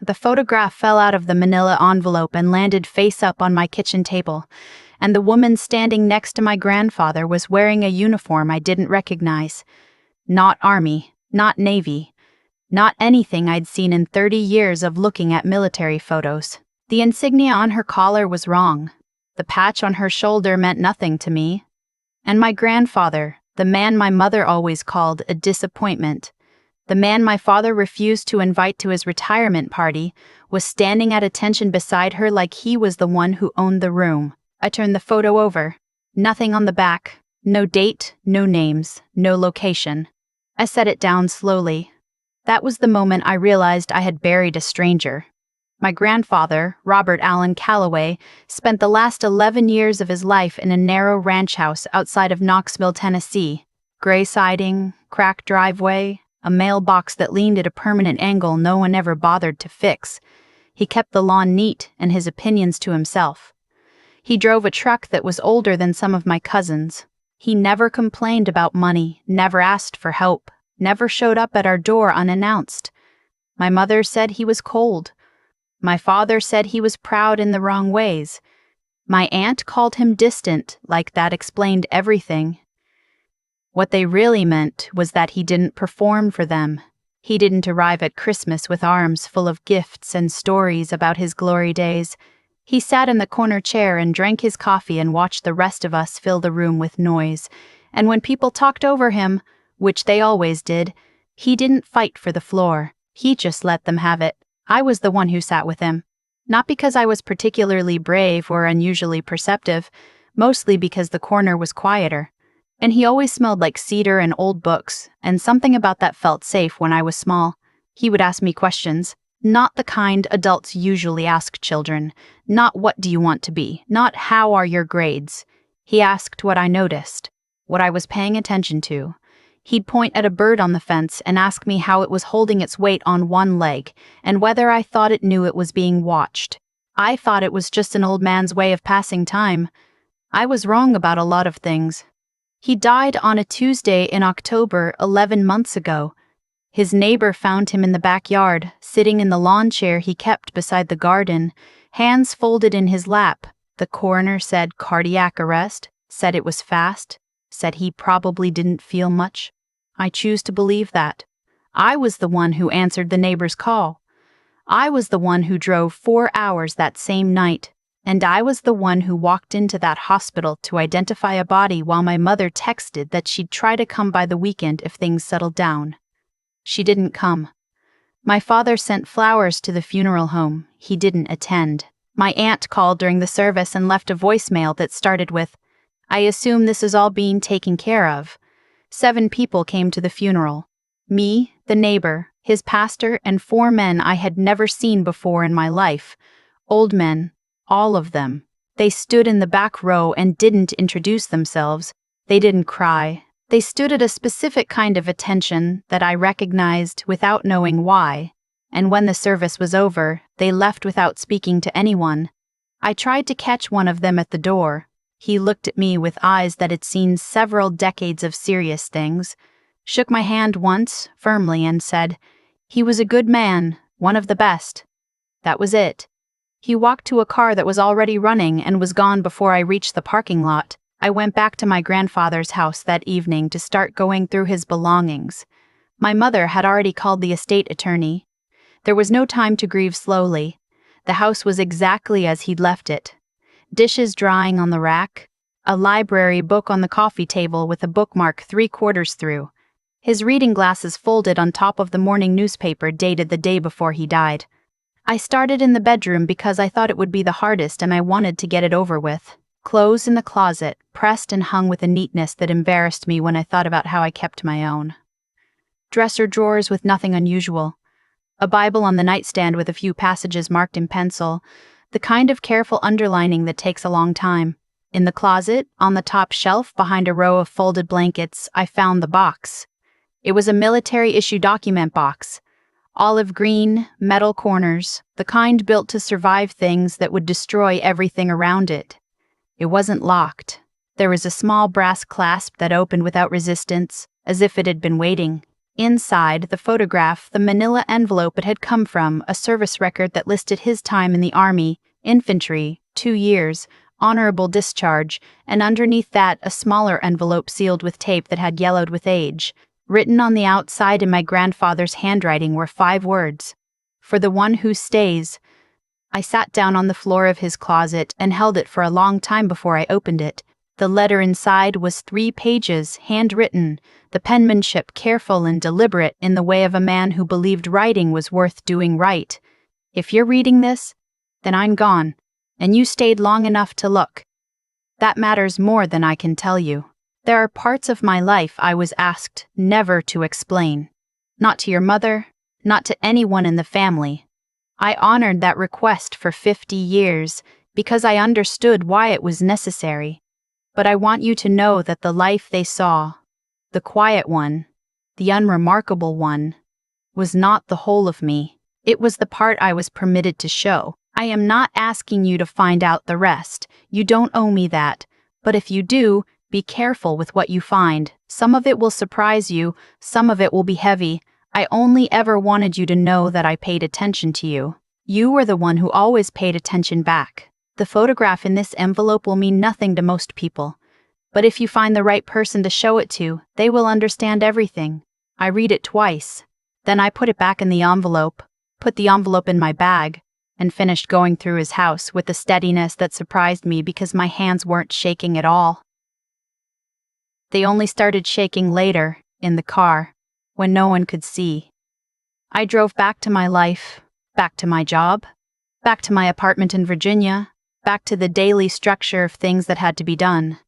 The photograph fell out of the manila envelope and landed face up on my kitchen table, and the woman standing next to my grandfather was wearing a uniform I didn't recognize. Not Army, not Navy, not anything I'd seen in 30 years of looking at military photos. The insignia on her collar was wrong. The patch on her shoulder meant nothing to me. And my grandfather, the man my mother always called a disappointment, the man my father refused to invite to his retirement party, was standing at attention beside her like he was the one who owned the room. I turned the photo over. Nothing on the back. No date, no names, no location. I set it down slowly. That was the moment I realized I had buried a stranger. My grandfather, Robert Allen Calloway, spent the last 11 years of his life in a narrow ranch house outside of Knoxville, Tennessee. Gray siding, cracked driveway, a mailbox that leaned at a permanent angle no one ever bothered to fix. He kept the lawn neat and his opinions to himself. He drove a truck that was older than some of my cousins. He never complained about money, never asked for help, never showed up at our door unannounced. My mother said he was cold. My father said he was proud in the wrong ways. My aunt called him distant, like that explained everything. What they really meant was that he didn't perform for them. He didn't arrive at Christmas with arms full of gifts and stories about his glory days. He sat in the corner chair and drank his coffee and watched the rest of us fill the room with noise. And when people talked over him, which they always did, he didn't fight for the floor. He just let them have it. I was the one who sat with him. Not because I was particularly brave or unusually perceptive, mostly because the corner was quieter. And he always smelled like cedar and old books, and something about that felt safe when I was small. He would ask me questions, not the kind adults usually ask children, not what do you want to be, not how are your grades. He asked what I noticed, what I was paying attention to. He'd point at a bird on the fence and ask me how it was holding its weight on one leg, and whether I thought it knew it was being watched. I thought it was just an old man's way of passing time. I was wrong about a lot of things. He died on a Tuesday in October 11 months ago. His neighbor found him in the backyard, sitting in the lawn chair he kept beside the garden, hands folded in his lap. The coroner said cardiac arrest, said it was fast, said he probably didn't feel much. I choose to believe that. I was the one who answered the neighbor's call. I was the one who drove 4 hours that same night, and I was the one who walked into that hospital to identify a body while my mother texted that she'd try to come by the weekend if things settled down. She didn't come. My father sent flowers to the funeral home. He didn't attend. My aunt called during the service and left a voicemail that started with, "I assume this is all being taken care of." 7 people came to the funeral. Me, the neighbor, his pastor, and 4 men I had never seen before in my life. Old men, all of them. They stood in the back row and didn't introduce themselves. They didn't cry. They stood at a specific kind of attention that I recognized without knowing why. And when the service was over, they left without speaking to anyone. I tried to catch one of them at the door. He looked at me with eyes that had seen several decades of serious things, shook my hand once, firmly, and said, "He was a good man, one of the best." That was it. He walked to a car that was already running and was gone before I reached the parking lot. I went back to my grandfather's house that evening to start going through his belongings. My mother had already called the estate attorney. There was no time to grieve slowly. The house was exactly as he'd left it. Dishes drying on the rack, a library book on the coffee table with a bookmark 3/4 through. His reading glasses folded on top of the morning newspaper dated the day before he died. I started in the bedroom because I thought it would be the hardest and I wanted to get it over with. Clothes in the closet, pressed and hung with a neatness that embarrassed me when I thought about how I kept my own. Dresser drawers with nothing unusual. A Bible on the nightstand with a few passages marked in pencil, the kind of careful underlining that takes a long time. In the closet, on the top shelf behind a row of folded blankets, I found the box. It was a military-issue document box. Olive green, metal corners, the kind built to survive things that would destroy everything around it. It wasn't locked. There was a small brass clasp that opened without resistance, as if it had been waiting. Inside the photograph, the manila envelope it had come from, a service record that listed his time in the Army, infantry, 2 years, honorable discharge, and underneath that a smaller envelope sealed with tape that had yellowed with age. Written on the outside in my grandfather's handwriting were 5 words. For the one who stays. I sat down on the floor of his closet and held it for a long time before I opened it. The letter inside was 3 pages, handwritten, the penmanship careful and deliberate in the way of a man who believed writing was worth doing right. If you're reading this, then I'm gone, and you stayed long enough to look. That matters more than I can tell you. There are parts of my life I was asked never to explain. Not to your mother, not to anyone in the family. I honored that request for 50 years because I understood why it was necessary. But I want you to know that the life they saw, the quiet one, the unremarkable one, was not the whole of me. It was the part I was permitted to show. I am not asking you to find out the rest. You don't owe me that. But if you do, be careful with what you find. Some of it will surprise you, some of it will be heavy. I only ever wanted you to know that I paid attention to you. You were the one who always paid attention back. The photograph in this envelope will mean nothing to most people. But if you find the right person to show it to, they will understand everything. I read it twice. Then I put it back in the envelope, put the envelope in my bag, and finished going through his house with a steadiness that surprised me because my hands weren't shaking at all. They only started shaking later, in the car, when no one could see. I drove back to my life, back to my job, back to my apartment in Virginia, back to the daily structure of things that had to be done.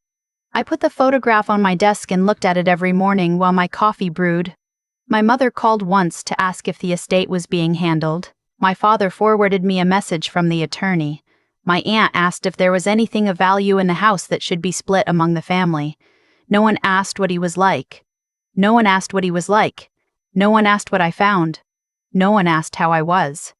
I put the photograph on my desk and looked at it every morning while my coffee brewed. My mother called once to ask if the estate was being handled. My father forwarded me a message from the attorney. My aunt asked if there was anything of value in the house that should be split among the family. No one asked what he was like. No one asked what he was like. No one asked what I found. No one asked how I was.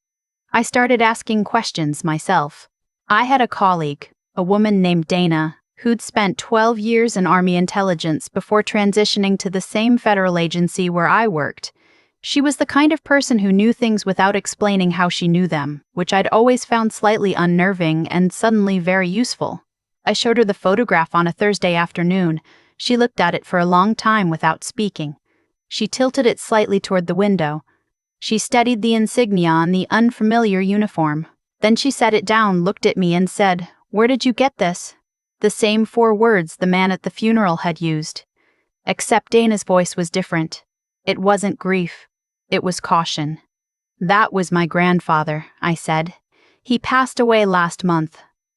I started asking questions myself. I had a colleague, a woman named Dana, who'd spent 12 years in Army intelligence before transitioning to the same federal agency where I worked. She was the kind of person who knew things without explaining how she knew them, which I'd always found slightly unnerving and suddenly very useful. I showed her the photograph on a Thursday afternoon. She looked at it for a long time without speaking. She tilted it slightly toward the window. She studied the insignia on the unfamiliar uniform. Then she set it down, looked at me, and said, "Where did you get this?" The same 4 words the man at the funeral had used. Except Dana's voice was different. It wasn't grief. It was caution. "That was my grandfather," I said. "He passed away last month."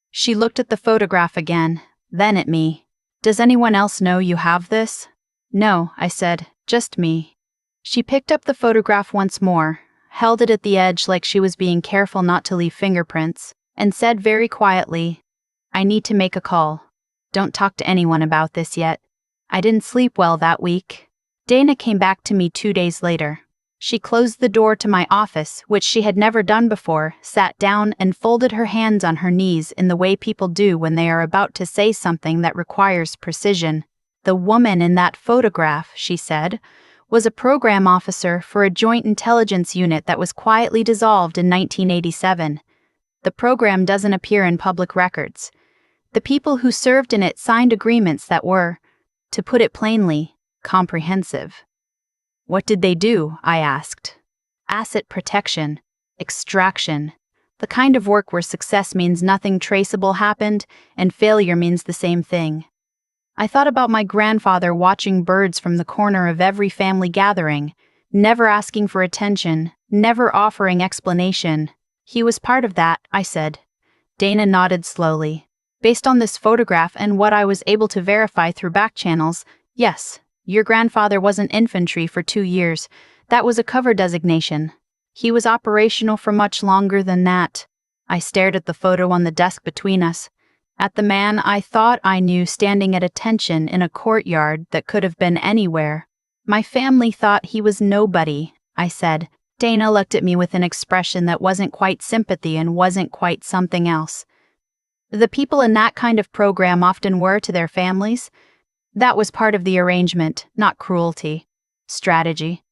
She looked at the photograph again, then at me. "Does anyone else know you have this?" "No," I said, "just me." She picked up the photograph once more, held it at the edge like she was being careful not to leave fingerprints, and said very quietly, "I need to make a call. Don't talk to anyone about this yet." I didn't sleep well that week. Dana came back to me 2 days later. She closed the door to my office, which she had never done before, sat down and folded her hands on her knees in the way people do when they are about to say something that requires precision. "The woman in that photograph," she said, "was a program officer for a joint intelligence unit that was quietly dissolved in 1987. The program doesn't appear in public records. The people who served in it signed agreements that were, to put it plainly, comprehensive." "What did they do?" I asked. "Asset protection, extraction, the kind of work where success means nothing traceable happened and failure means the same thing." I thought about my grandfather watching birds from the corner of every family gathering, never asking for attention, never offering explanation. "He was part of that," I said. Dana nodded slowly. "Based on this photograph and what I was able to verify through back channels, yes, your grandfather wasn't infantry for 2 years. That was a cover designation. He was operational for much longer than that." I stared at the photo on the desk between us, at the man I thought I knew standing at attention in a courtyard that could have been anywhere. "My family thought he was nobody," I said. Dana looked at me with an expression that wasn't quite sympathy and wasn't quite something else. "The people in that kind of program often were to their families. That was part of the arrangement, not cruelty. Strategy.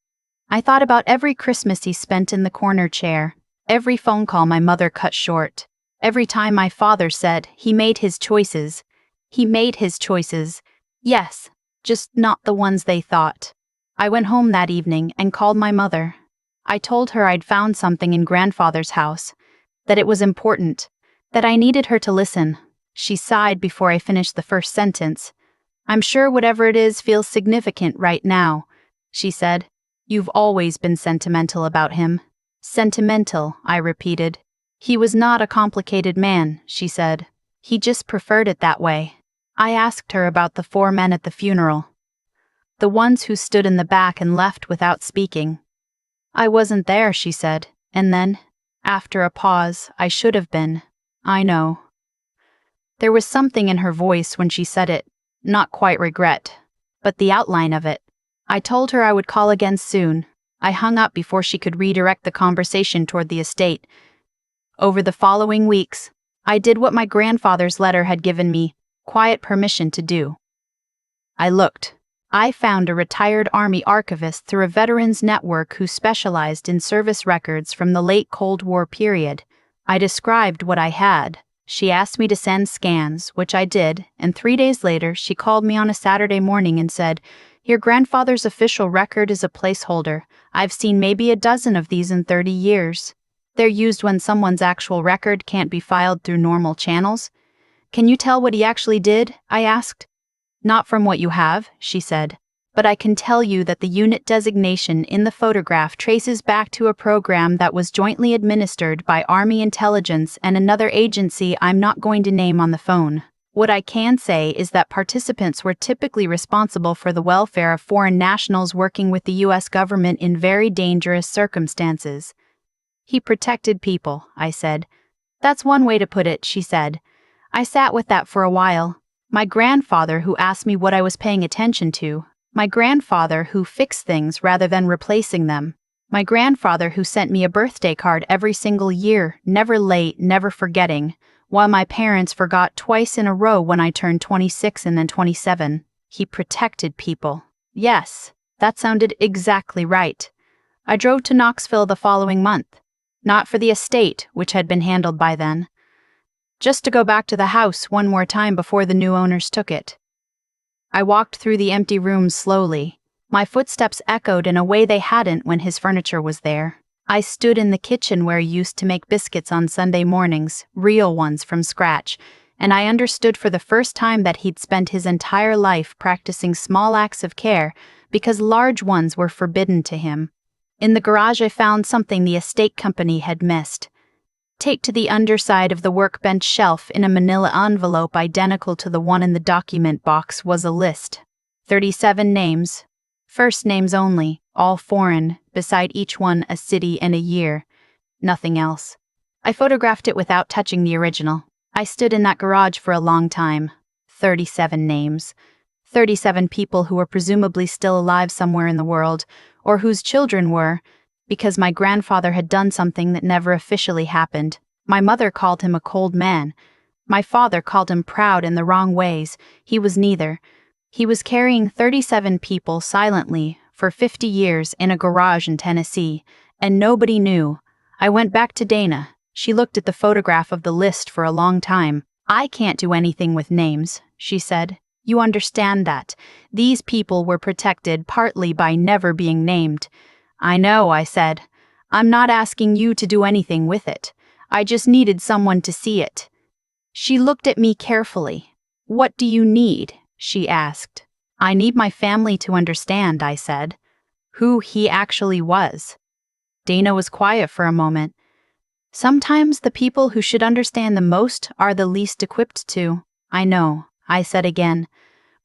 I thought about every Christmas he spent in the corner chair, every phone call my mother cut short, every time my father said he made his choices. He made his choices. Yes, just not the ones they thought. I went home that evening and called my mother. I told her I'd found something in grandfather's house, that it was important, that I needed her to listen. She sighed before I finished the first sentence. I'm sure whatever it is feels significant right now, she said. You've always been sentimental about him. Sentimental, I repeated. He was not a complicated man, she said. He just preferred it that way. I asked her about the 4 men at the funeral. The ones who stood in the back and left without speaking. I wasn't there, she said, and then, after a pause, I should have been. I know. There was something in her voice when she said it, not quite regret, but the outline of it. I told her I would call again soon. I hung up before she could redirect the conversation toward the estate. Over the following weeks, I did what my grandfather's letter had given me quiet permission to do. I looked. I found a retired Army archivist through a veterans network who specialized in service records from the late Cold War period. I described what I had. She asked me to send scans, which I did, and 3 days later she called me on a Saturday morning and said, "Your grandfather's official record is a placeholder. I've seen maybe a dozen of these in 30 years. They're used when someone's actual record can't be filed through normal channels." "Can you tell what he actually did?" I asked. "Not from what you have," she said, "but I can tell you that the unit designation in the photograph traces back to a program that was jointly administered by Army Intelligence and another agency I'm not going to name on the phone. What I can say is that participants were typically responsible for the welfare of foreign nationals working with the U.S. government in very dangerous circumstances." "He protected people," I said. "That's one way to put it," she said. I sat with that for a while. My grandfather who asked me what I was paying attention to. My grandfather who fixed things rather than replacing them. My grandfather who sent me a birthday card every single year, never late, never forgetting, while my parents forgot twice in a row when I turned 26 and then 27. He protected people. Yes, that sounded exactly right. I drove to Knoxville the following month. Not for the estate, which had been handled by then. Just to go back to the house one more time before the new owners took it. I walked through the empty rooms slowly. My footsteps echoed in a way they hadn't when his furniture was there. I stood in the kitchen where he used to make biscuits on Sunday mornings, real ones from scratch, and I understood for the first time that he'd spent his entire life practicing small acts of care because large ones were forbidden to him. In the garage I found something the estate company had missed. Taped to the underside of the workbench shelf in a manila envelope identical to the one in the document box was a list. 37 names. First names only, all foreign, beside each one a city and a year. Nothing else. I photographed it without touching the original. I stood in that garage for a long time. 37 names. 37 people who were presumably still alive somewhere in the world, or whose children were, because my grandfather had done something that never officially happened. My mother called him a cold man. My father called him proud in the wrong ways. He was neither. He was carrying 37 people silently for 50 years in a garage in Tennessee, and nobody knew. I went back to Dana. She looked at the photograph of the list for a long time. "I can't do anything with names," she said. "You understand that. These people were protected partly by never being named." "I know," I said. "I'm not asking you to do anything with it. I just needed someone to see it." She looked at me carefully. "What do you need?" she asked. "I need my family to understand," I said. Who he actually was. Dana was quiet for a moment. "Sometimes the people who should understand the most are the least equipped to." "I know," I said again.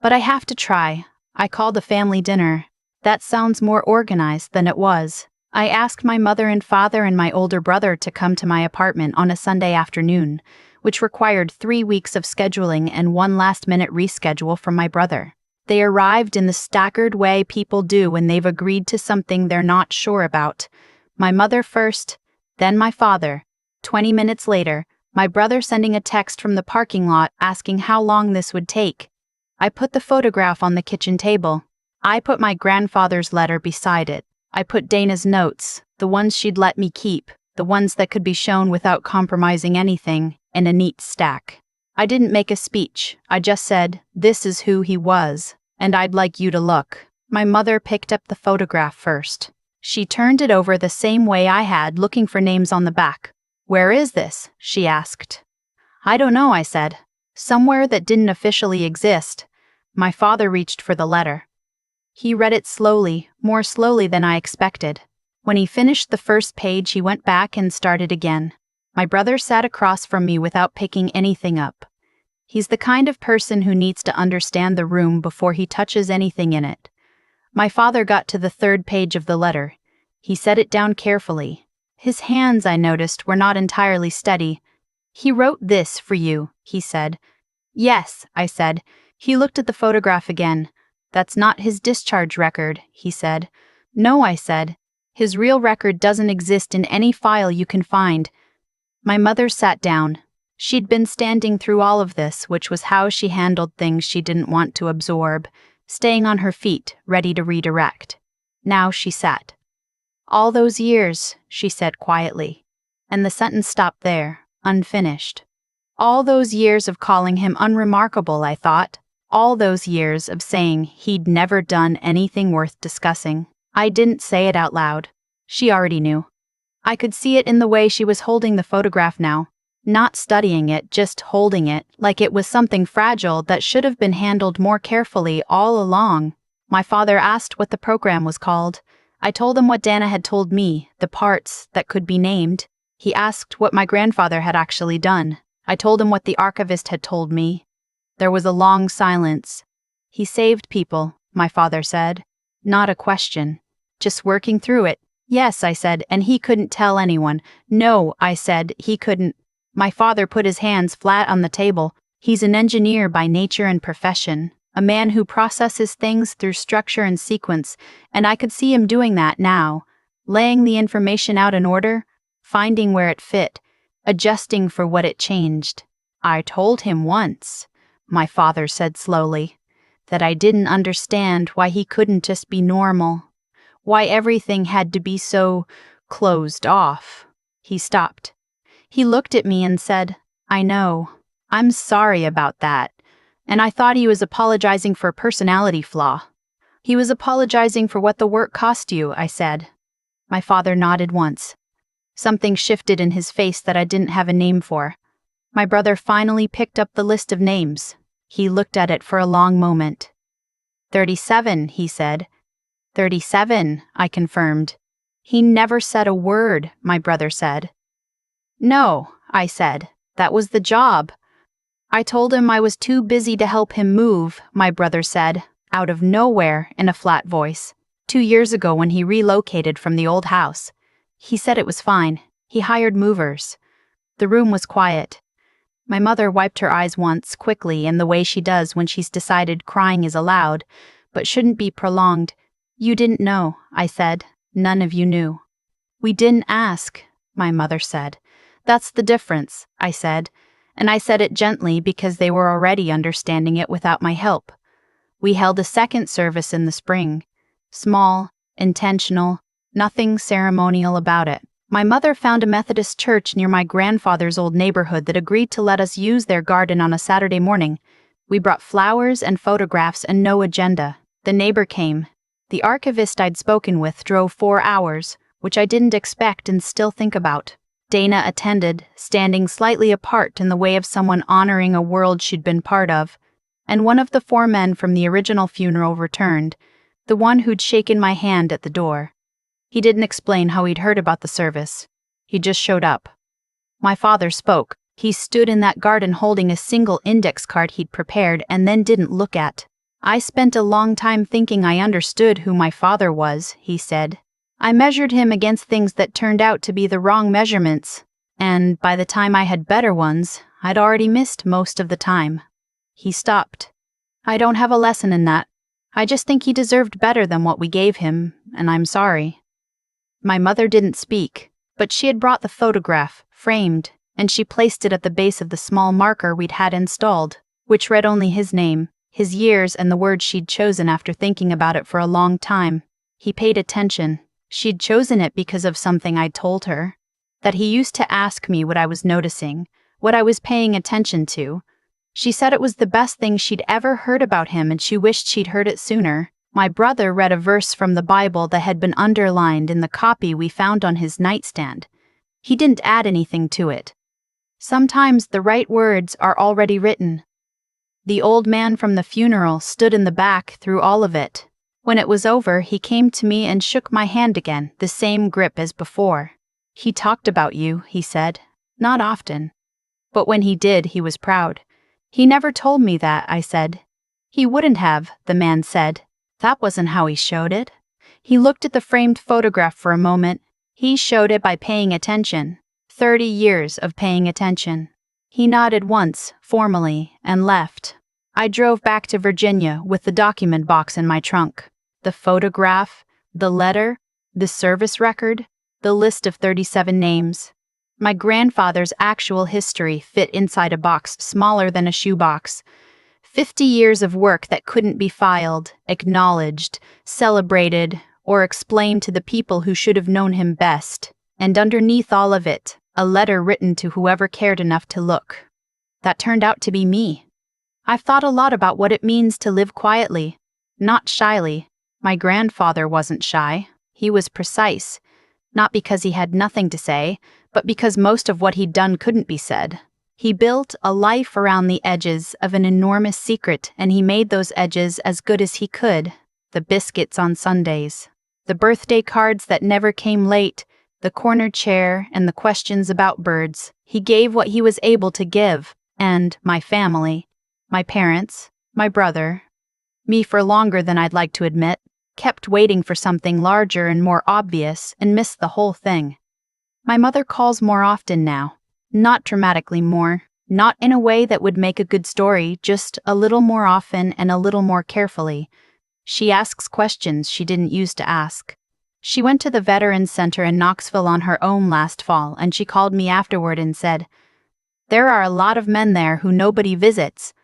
"But I have to try." I called a family dinner. That sounds more organized than it was. I asked my mother and father and my older brother to come to my apartment on a Sunday afternoon, which required 3 weeks of scheduling and one last-minute reschedule from my brother. They arrived in the staggered way people do when they've agreed to something they're not sure about. My mother first, then my father. 20 minutes later, my brother sending a text from the parking lot asking how long this would take. I put the photograph on the kitchen table. I put my grandfather's letter beside it. I put Dana's notes, the ones she'd let me keep, the ones that could be shown without compromising anything, in a neat stack. I didn't make a speech, I just said, "This is who he was, and I'd like you to look." My mother picked up the photograph first. She turned it over the same way I had, looking for names on the back. "Where is this?" she asked. "I don't know," I said. "Somewhere that didn't officially exist." My father reached for the letter. He read it slowly, more slowly than I expected. When he finished the first page, he went back and started again. My brother sat across from me without picking anything up. He's the kind of person who needs to understand the room before he touches anything in it. My father got to the third page of the letter. He set it down carefully. His hands, I noticed, were not entirely steady. "He wrote this for you," he said. "Yes," I said. He looked at the photograph again. "That's not his discharge record," he said. "No," I said. "His real record doesn't exist in any file you can find." My mother sat down. She'd been standing through all of this, which was how she handled things she didn't want to absorb, staying on her feet, ready to redirect. Now she sat. "All those years," she said quietly, and the sentence stopped there, unfinished. "All those years of calling him unremarkable," I thought. All those years of saying he'd never done anything worth discussing. I didn't say it out loud. She already knew. I could see it in the way she was holding the photograph now. Not studying it, just holding it, like it was something fragile that should have been handled more carefully all along. My father asked what the program was called. I told him what Dana had told me, the parts that could be named. He asked what my grandfather had actually done. I told him what the archivist had told me. There was a long silence. "He saved people," my father said. Not a question. "Just working through it." "Yes," I said, "and he couldn't tell anyone." "No," I said, "he couldn't." My father put his hands flat on the table. "He's an engineer by nature and profession, a man who processes things through structure and sequence, and I could see him doing that now, laying the information out in order, finding where it fit, adjusting for what it changed. I told him once," my father said slowly, "that I didn't understand why he couldn't just be normal. Why everything had to be so closed off." He stopped. He looked at me and said, "I know. I'm sorry about that." And I thought he was apologizing for a personality flaw. "He was apologizing for what the work cost you," I said. My father nodded once. Something shifted in his face that I didn't have a name for. My brother finally picked up the list of names. He looked at it for a long moment. 37, he said. 37, I confirmed. He never said a word, my brother said. "No," I said. "That was the job." "I told him I was too busy to help him move," my brother said, out of nowhere in a flat voice. 2 years ago when he relocated from the old house. He said it was fine. He hired movers. The room was quiet. My mother wiped her eyes once, quickly, in the way she does when she's decided crying is allowed, but shouldn't be prolonged. "You didn't know," I said. "None of you knew." "We didn't ask," my mother said. "That's the difference," I said, and I said it gently because they were already understanding it without my help. We held a second service in the spring. Small, intentional, nothing ceremonial about it. My mother found a Methodist church near my grandfather's old neighborhood that agreed to let us use their garden on a Saturday morning. We brought flowers and photographs and no agenda. The neighbor came. The archivist I'd spoken with drove 4 hours, which I didn't expect and still think about. Dana attended, standing slightly apart in the way of someone honoring a world she'd been part of, and one of the 4 men from the original funeral returned, the one who'd shaken my hand at the door. He didn't explain how he'd heard about the service. He just showed up. My father spoke. He stood in that garden holding a single index card he'd prepared and then didn't look at. "I spent a long time thinking I understood who my father was," he said. "I measured him against things that turned out to be the wrong measurements, and by the time I had better ones, I'd already missed most of the time." He stopped. "I don't have a lesson in that. I just think he deserved better than what we gave him, and I'm sorry." My mother didn't speak, but she had brought the photograph, framed, and she placed it at the base of the small marker we'd had installed, which read only his name, his years, and the words she'd chosen after thinking about it for a long time. He paid attention. She'd chosen it because of something I'd told her. That he used to ask me what I was noticing, what I was paying attention to. She said it was the best thing she'd ever heard about him and she wished she'd heard it sooner. My brother read a verse from the Bible that had been underlined in the copy we found on his nightstand. He didn't add anything to it. Sometimes the right words are already written. The old man from the funeral stood in the back through all of it. When it was over, he came to me and shook my hand again, the same grip as before. He talked about you, he said. Not often. But when he did, he was proud. He never told me that, I said. He wouldn't have, the man said. That wasn't how he showed it. He looked at the framed photograph for a moment. He showed it by paying attention. 30 years of paying attention. He nodded once, formally, and left. I drove back to Virginia with the document box in my trunk. The photograph, the letter, the service record, the list of 37 names. My grandfather's actual history fit inside a box smaller than a shoebox. 50 years of work that couldn't be filed, acknowledged, celebrated, or explained to the people who should have known him best. And underneath all of it, a letter written to whoever cared enough to look. That turned out to be me. I've thought a lot about what it means to live quietly, not shyly. My grandfather wasn't shy. He was precise. Not because he had nothing to say, but because most of what he'd done couldn't be said. He built a life around the edges of an enormous secret, and he made those edges as good as he could. The biscuits on Sundays, the birthday cards that never came late, the corner chair, and the questions about birds. He gave what he was able to give, and my family, my parents, my brother, me for longer than I'd like to admit, kept waiting for something larger and more obvious and missed the whole thing. My mother calls more often now, not dramatically more, not in a way that would make a good story, just a little more often and a little more carefully. She asks questions she didn't used to ask. She went to the Veterans Center in Knoxville on her own last fall, and she called me afterward and said, "There are a lot of men there who nobody visits."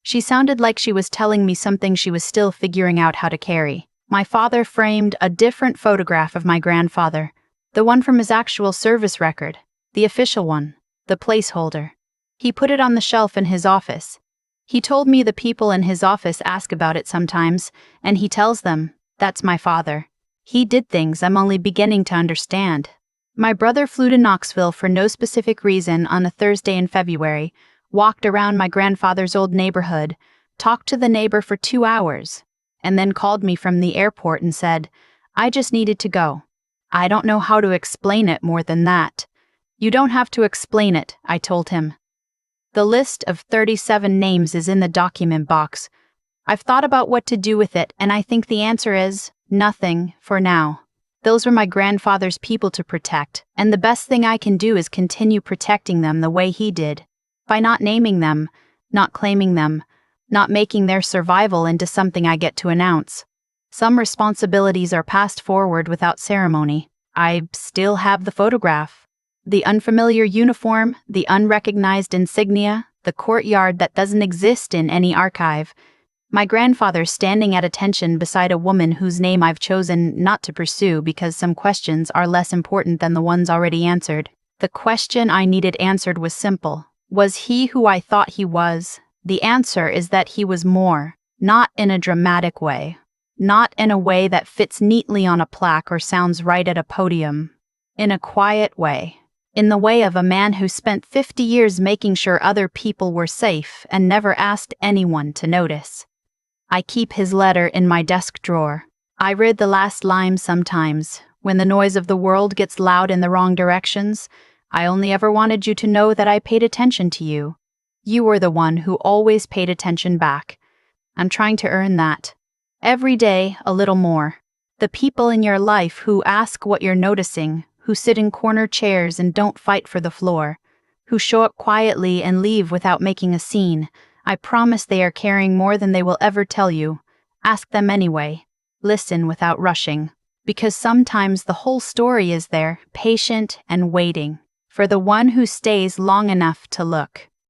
She sounded like she was telling me something she was still figuring out how to carry. My father framed a different photograph of my grandfather, the one from his actual service record, the official one, the placeholder. He put it on the shelf in his office. He told me the people in his office ask about it sometimes, and he tells them, "That's my father. He did things I'm only beginning to understand." My brother flew to Knoxville for no specific reason on a Thursday in February, walked around my grandfather's old neighborhood, talked to the neighbor for 2 hours, and then called me from the airport and said, "I just needed to go. I don't know how to explain it more than that." "You don't have to explain it," I told him. The list of 37 names is in the document box. I've thought about what to do with it, and I think the answer is nothing for now. Those were my grandfather's people to protect, and the best thing I can do is continue protecting them the way he did, by not naming them, not claiming them, not making their survival into something I get to announce. Some responsibilities are passed forward without ceremony. I still have the photograph. The unfamiliar uniform, the unrecognized insignia, the courtyard that doesn't exist in any archive. My grandfather standing at attention beside a woman whose name I've chosen not to pursue because some questions are less important than the ones already answered. The question I needed answered was simple. Was he who I thought he was? The answer is that he was more, not in a dramatic way, not in a way that fits neatly on a plaque or sounds right at a podium, in a quiet way. In the way of a man who spent 50 years making sure other people were safe and never asked anyone to notice. I keep his letter in my desk drawer. I read the last line sometimes. When the noise of the world gets loud in the wrong directions, I only ever wanted you to know that I paid attention to you. You were the one who always paid attention back. I'm trying to earn that. Every day, a little more. The people in your life who ask what you're noticing, who sit in corner chairs and don't fight for the floor, who show up quietly and leave without making a scene. I promise they are carrying more than they will ever tell you. Ask them anyway. Listen without rushing. Because sometimes the whole story is there, patient and waiting, for the one who stays long enough to look.